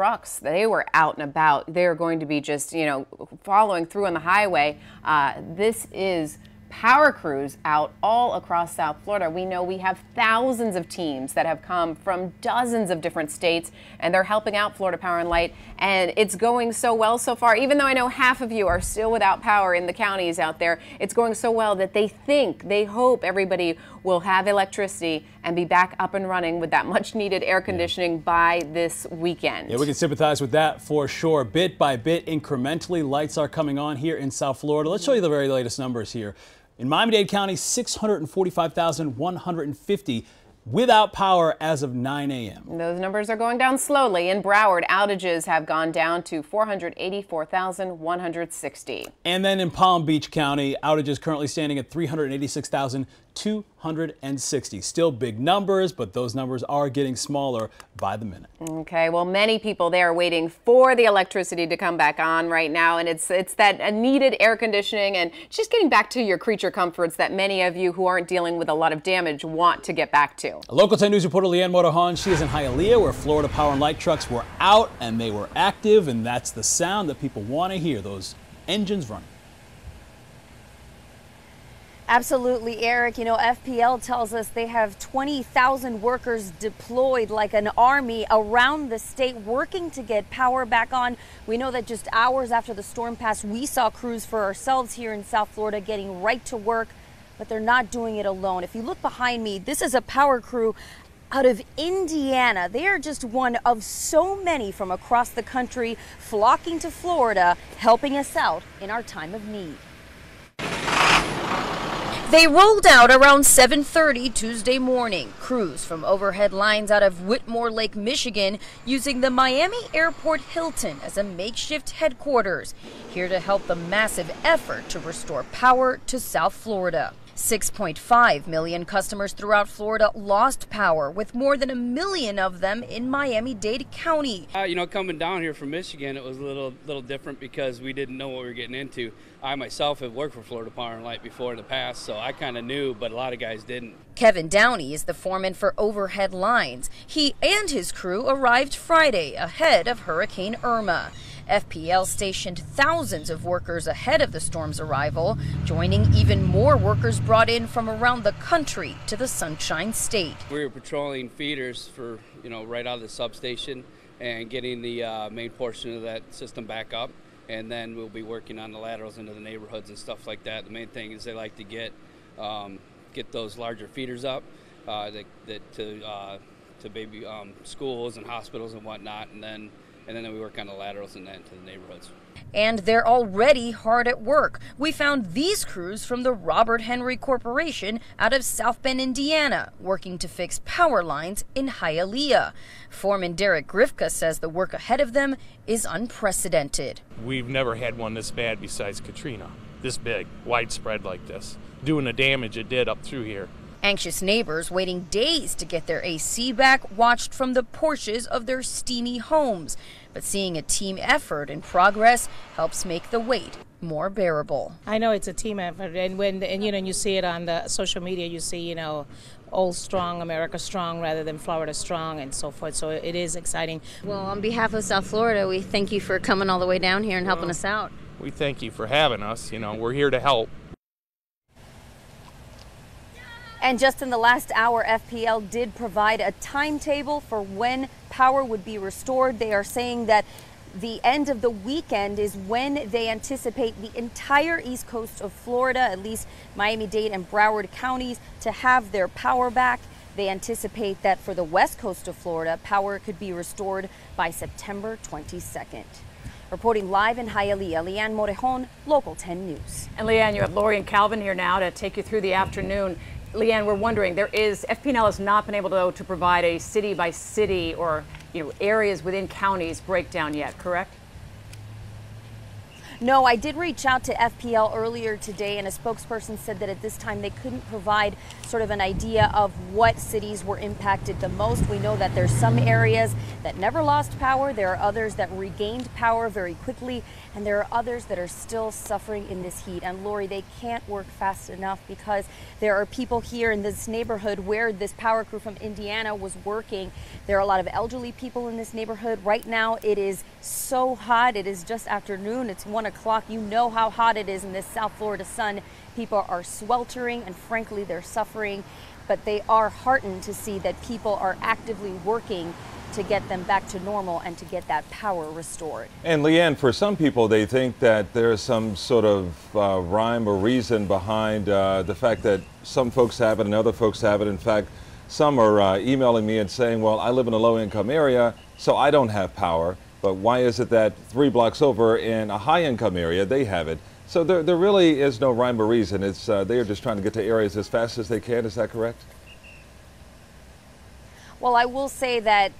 trucks, they were out and about. They're going to be just, following through on the highway. This is power crews out all across South Florida. We know we have thousands of teams that have come from dozens of different states, and they're helping out Florida Power and Light, and it's going so well so far. Even though I know half of you are still without power in the counties out there, it's going so well that they hope everybody will have electricity and be back up and running with that much needed air conditioning by this weekend. Yeah, we can sympathize with that for sure. Bit by bit, incrementally, lights are coming on here in South Florida. Let's show you the very latest numbers here. In Miami-Dade County, 645,150 without power as of 9 a.m. Those numbers are going down slowly. In Broward, outages have gone down to 484,160. And then in Palm Beach County, outages currently standing at 386,260. Still big numbers, but those numbers are getting smaller by the minute. Okay, well, many people there are waiting for the electricity to come back on right now, and it's that needed air conditioning and just getting back to your creature comforts that many of you who aren't dealing with a lot of damage want to get back to. Local 10 News reporter Leanne Motorhan, she is in Hialeah, where Florida Power and Light trucks were out and they were active, and that's the sound that people want to hear, those engines running. Absolutely, Eric. FPL tells us they have 20,000 workers deployed like an army around the state working to get power back on. We know that just hours after the storm passed, we saw crews for ourselves here in South Florida getting right to work, but they're not doing it alone. If you look behind me, this is a power crew out of Indiana. They are just one of so many from across the country flocking to Florida, helping us out in our time of need. They rolled out around 7:30 Tuesday morning. Crews from overhead lines out of Whitmore Lake, Michigan, using the Miami Airport Hilton as a makeshift headquarters, here to help the massive effort to restore power to South Florida. 6.5 million customers throughout Florida lost power, with more than 1 million of them in Miami-Dade County. Coming down here from Michigan, it was a little different because we didn't know what we were getting into. I myself have worked for Florida Power and Light before in the past, so I kind of knew, but a lot of guys didn't. Kevin Downey is the foreman for overhead lines. He and his crew arrived Friday ahead of Hurricane Irma. FPL stationed thousands of workers ahead of the storm's arrival, joining even more workers brought in from around the country to the Sunshine State. We were patrolling feeders for, right out of the substation and getting the main portion of that system back up. And then we'll be working on the laterals into the neighborhoods and stuff like that. The main thing is they like to get those larger feeders up to baby schools and hospitals and whatnot, and then we work on the laterals and then into the neighborhoods. And they're already hard at work. We found these crews from the Robert Henry Corporation out of South Bend, Indiana, working to fix power lines in Hialeah. Foreman Derek Grifka says the work ahead of them is unprecedented. We've never had one this bad besides Katrina, this big, widespread like this, doing the damage it did up through here. Anxious neighbors waiting days to get their AC back watched from the porches of their steamy homes. But seeing a team effort in progress helps make the wait more bearable. I know it's a team effort, and you see it on the social media, you see, Old Strong, America Strong rather than Florida Strong and so forth. So it is exciting. Well, on behalf of South Florida, we thank you for coming all the way down here and helping us out. We thank you for having us. We're here to help. And just in the last hour, FPL did provide a timetable for when power would be restored. They are saying that the end of the weekend is when they anticipate the entire east coast of Florida, at least Miami-Dade and Broward counties, to have their power back. They anticipate that for the west coast of Florida, power could be restored by September 22nd. Reporting live in Hialeah, Leanne Morejon, Local 10 News. And Leanne, you have Lori and Calvin here now to take you through the afternoon. Leanne, we're wondering, FP&L has not been able to provide a city by city or areas within counties breakdown yet, correct? No, I did reach out to FPL earlier today, and a spokesperson said that at this time they couldn't provide sort of an idea of what cities were impacted the most. We know that there's some areas that never lost power, there are others that regained power very quickly, and there are others that are still suffering in this heat. And Lori, they can't work fast enough because there are people here in this neighborhood where this power crew from Indiana was working. There are a lot of elderly people in this neighborhood. Right now it is so hot. It is just afternoon. It's 1 o'clock. You know how hot it is in this South Florida sun. People are sweltering and frankly they're suffering, but they are heartened to see that people are actively working to get them back to normal and to get that power restored. And Leanne, for some people, they think that there's some sort of rhyme or reason behind the fact that some folks have it and other folks have it. In fact, some are emailing me and saying, well, I live in a low-income area, so I don't have power. But why is it that 3 blocks over in a high-income area, they have it? So there really is no rhyme or reason. It's they are just trying to get to areas as fast as they can. Is that correct? Well, I will say that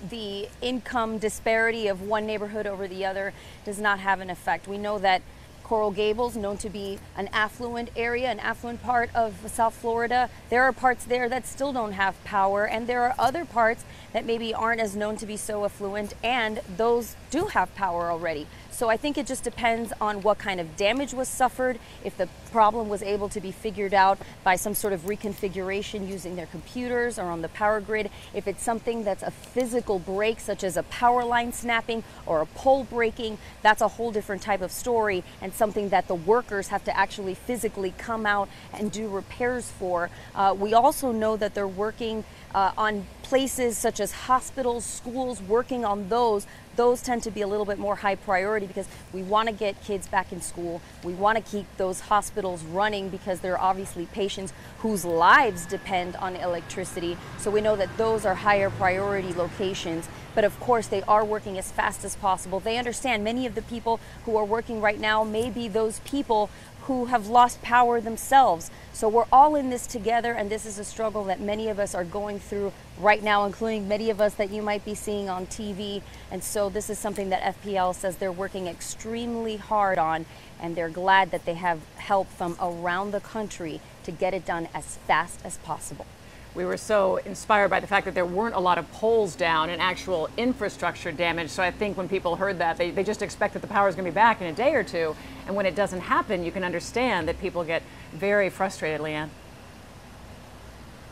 the income disparity of one neighborhood over the other does not have an effect. We know that Coral Gables, known to be an affluent area, an affluent part of South Florida, there are parts there that still don't have power, and there are other parts that maybe aren't as known to be so affluent, and those do have power already. So I think it just depends on what kind of damage was suffered, if the problem was able to be figured out by some sort of reconfiguration using their computers or on the power grid. If it's something that's a physical break, such as a power line snapping or a pole breaking, that's a whole different type of story and something that the workers have to actually physically come out and do repairs for. We also know that they're working on places such as hospitals, schools, working on those. Those tend to be a little bit more high priority because we want to get kids back in school. We want to keep those hospitals running because there are obviously patients whose lives depend on electricity. So we know that those are higher priority locations. But of course, they are working as fast as possible. They understand many of the people who are working right now may be those people who have lost power themselves. So we're all in this together, and this is a struggle that many of us are going through right now, including many of us that you might be seeing on TV. And so this is something that FPL says they're working extremely hard on, and they're glad that they have help from around the country to get it done as fast as possible. We were so inspired by the fact that there weren't a lot of poles down and actual infrastructure damage. So I think when people heard that, they just expect that the power is going to be back in a day or two. And when it doesn't happen, you can understand that people get very frustrated, Leanne.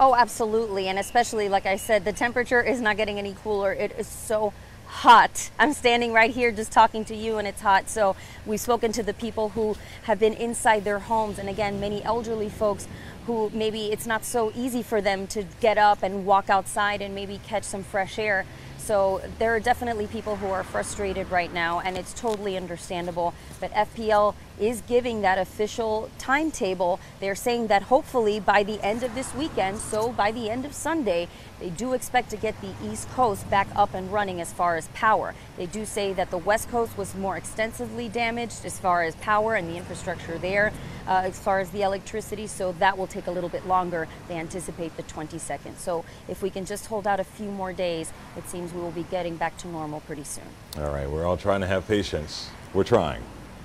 Oh, absolutely. And especially, like I said, the temperature is not getting any cooler. It is so hot. I'm standing right here just talking to you and it's hot. So we've spoken to the people who have been inside their homes. And again, many elderly folks who maybe it's not so easy for them to get up and walk outside and maybe catch some fresh air. So there are definitely people who are frustrated right now, and it's totally understandable. But FPL is giving that official timetable. They're saying that hopefully by the end of this weekend, so by the end of Sunday, they do expect to get the East Coast back up and running as far as power. They do say that the West Coast was more extensively damaged as far as power and the infrastructure there, as far as the electricity, so that will take a little bit longer. They anticipate the 22nd. So if we can just hold out a few more days, it seems we will be getting back to normal pretty soon. All right, we're all trying to have patience. We're trying.